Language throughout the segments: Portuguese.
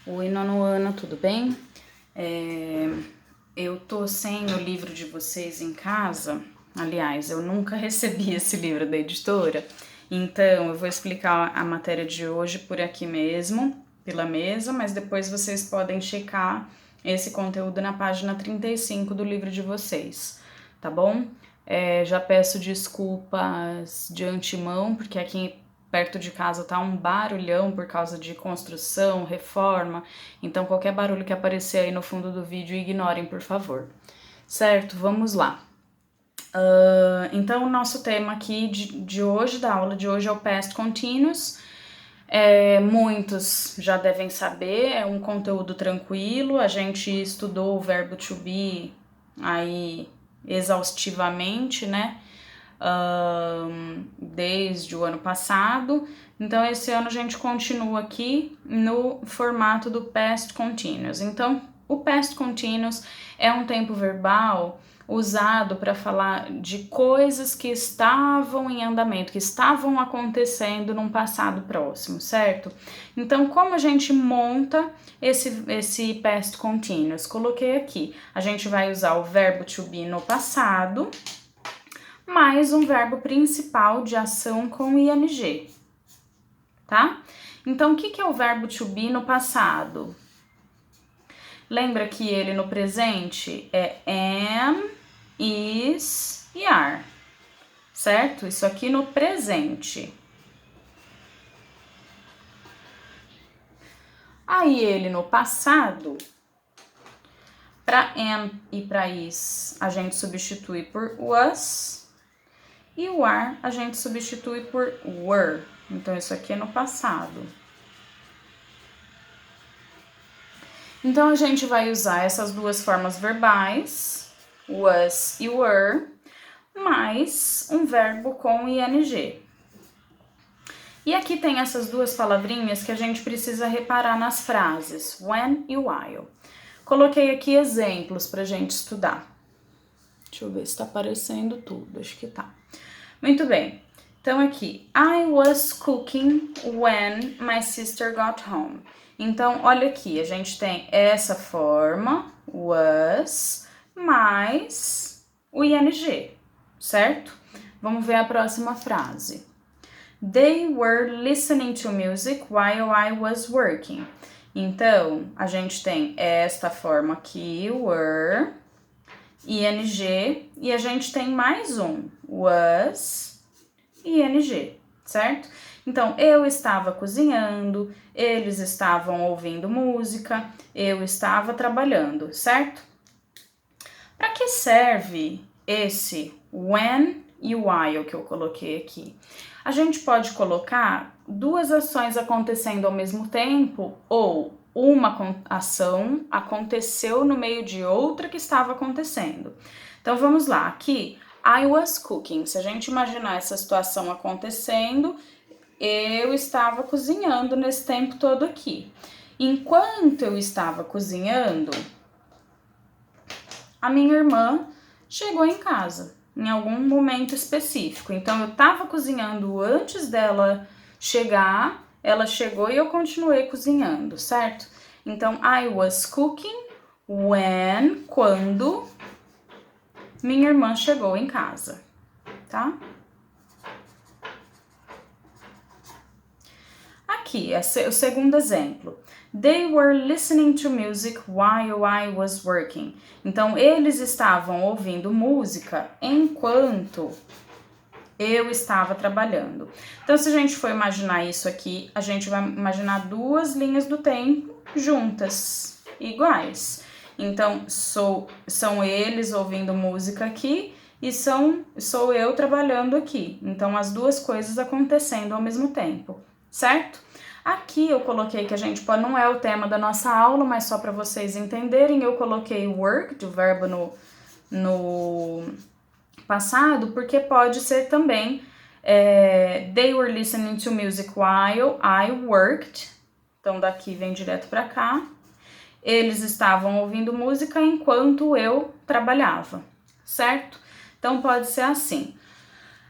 Oi, nono ano, tudo bem? Eu tô sem o livro de vocês em casa. Aliás, eu nunca recebi esse livro da editora. Então, eu vou explicar a matéria de hoje por aqui mesmo, pela mesa, mas depois vocês podem checar esse conteúdo na página 35 do livro de vocês, tá bom? Já peço desculpas de antemão, porque aqui perto de casa tá um barulhão por causa de construção, reforma, então qualquer barulho que aparecer aí no fundo do vídeo, ignorem, por favor. Certo? Vamos lá. Então, o nosso tema aqui de hoje, da aula de hoje, é o Past Continuous. Muitos já devem saber, é um conteúdo tranquilo, a gente estudou o verbo to be aí exaustivamente, né? Desde o ano passado. Então, esse ano a gente continua aqui no formato do Past Continuous. Então, o Past Continuous é um tempo verbal usado para falar de coisas que estavam em andamento, que estavam acontecendo num passado próximo, certo? Então, como a gente monta esse Past Continuous? Coloquei aqui. A gente vai usar o verbo to be no passado, mais um verbo principal de ação com ing, tá? Então, o que é o verbo to be no passado? Lembra que ele no presente é am, is e are, certo? Isso aqui no presente. Aí ele no passado, para am e para is, a gente substitui por was. E o are a gente substitui por were. Então, isso aqui é no passado. Então, a gente vai usar essas duas formas verbais, was e were, mais um verbo com ing. E aqui tem essas duas palavrinhas que a gente precisa reparar nas frases, when e while. Coloquei aqui exemplos pra gente estudar. Deixa eu ver se tá aparecendo tudo, acho que tá. Muito bem, então aqui, I was cooking when my sister got home. Então, olha aqui, a gente tem essa forma, was, mais o ing, certo? Vamos ver a próxima frase. They were listening to music while I was working. Então, a gente tem esta forma aqui, were, ing, e a gente tem mais um, was, ing, certo? Então, eu estava cozinhando, eles estavam ouvindo música, eu estava trabalhando, certo? Para que serve esse when e while que eu coloquei aqui? A gente pode colocar duas ações acontecendo ao mesmo tempo ou uma ação aconteceu no meio de outra que estava acontecendo. Então, vamos lá. Aqui, I was cooking. Se a gente imaginar essa situação acontecendo, eu estava cozinhando nesse tempo todo aqui. Enquanto eu estava cozinhando, a minha irmã chegou em casa, em algum momento específico. Então, eu estava cozinhando antes dela chegar, ela chegou e eu continuei cozinhando, certo? Então, I was cooking when, quando minha irmã chegou em casa, tá? Aqui, o segundo exemplo. They were listening to music while I was working. Então, eles estavam ouvindo música enquanto eu estava trabalhando. Então, se a gente for imaginar isso aqui, a gente vai imaginar duas linhas do tempo juntas, iguais. Então, são eles ouvindo música aqui e sou eu trabalhando aqui. Então, as duas coisas acontecendo ao mesmo tempo, certo? Aqui eu coloquei que a gente pode, não é o tema da nossa aula, mas só para vocês entenderem, eu coloquei work, do verbo no passado, porque pode ser também they were listening to music while I worked. Então daqui vem direto para cá. Eles estavam ouvindo música enquanto eu trabalhava, certo? Então pode ser assim.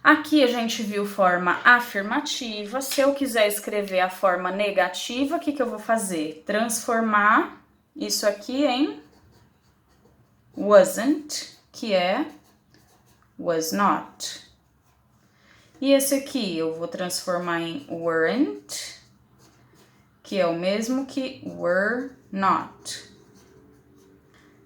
Aqui a gente viu forma afirmativa. Se eu quiser escrever a forma negativa, o que eu vou fazer? Transformar isso aqui em wasn't, que é was not. E esse aqui eu vou transformar em weren't, que é o mesmo que were not.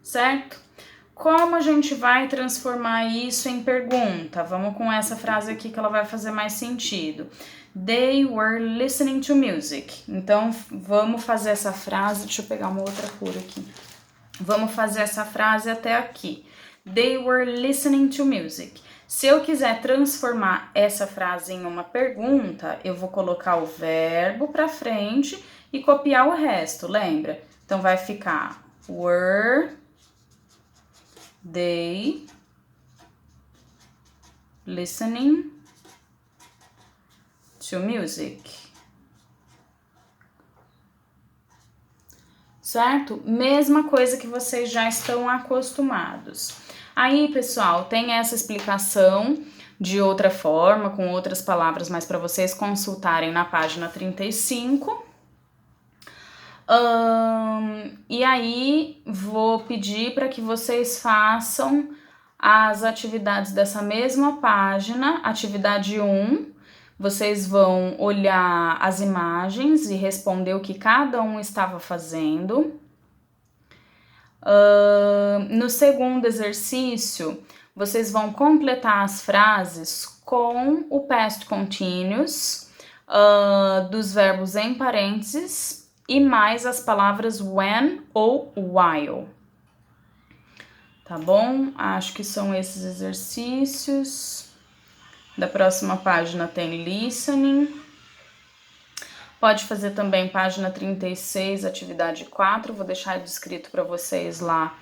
Certo? Como a gente vai transformar isso em pergunta? Vamos com essa frase aqui que ela vai fazer mais sentido. They were listening to music. Então, vamos fazer essa frase. Deixa eu pegar uma outra cor aqui. Vamos fazer essa frase até aqui. They were listening to music. Se eu quiser transformar essa frase em uma pergunta, eu vou colocar o verbo para frente e copiar o resto, lembra? Então, vai ficar were they listening to music. Certo? Mesma coisa que vocês já estão acostumados. Aí, pessoal, tem essa explicação de outra forma, com outras palavras, mas para vocês consultarem na página 35. E aí, vou pedir para que vocês façam as atividades dessa mesma página. Atividade 1, vocês vão olhar as imagens e responder o que cada um estava fazendo. No segundo exercício, vocês vão completar as frases com o past continuous dos verbos em parênteses e mais as palavras when ou while. Tá bom? Acho que são esses exercícios. Da próxima página tem listening. Pode fazer também página 36, atividade 4. Vou deixar descrito para vocês lá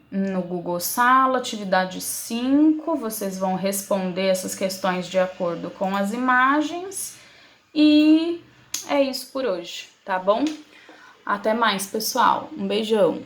no Google Sala. Atividade 5, vocês vão responder essas questões de acordo com as imagens. E é isso por hoje, tá bom? Até mais, pessoal. Um beijão.